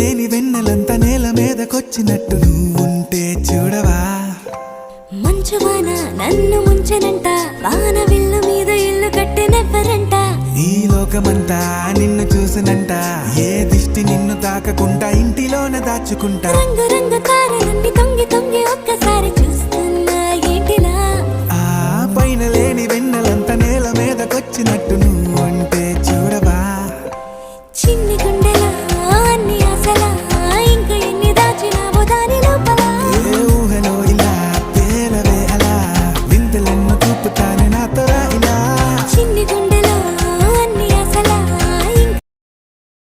లేని వెన్నెలంతా నేల మీదకొచ్చినట్టు నువ్వుంటే చూడవా. మంచువాన నన్ను ముంచెనంట, వాన విల్లు మీద ఇల్లు కట్టినెవ్వరంట. ఈ లోకమంతా నిన్ను చూసినంట, ఏ దిష్టి నిన్ను తాకకుండా ఇంటిలోనే దాచుకుంటా. రంగు రంగు తారలన్నీ తొంగి తొంగి ఒక్కసారి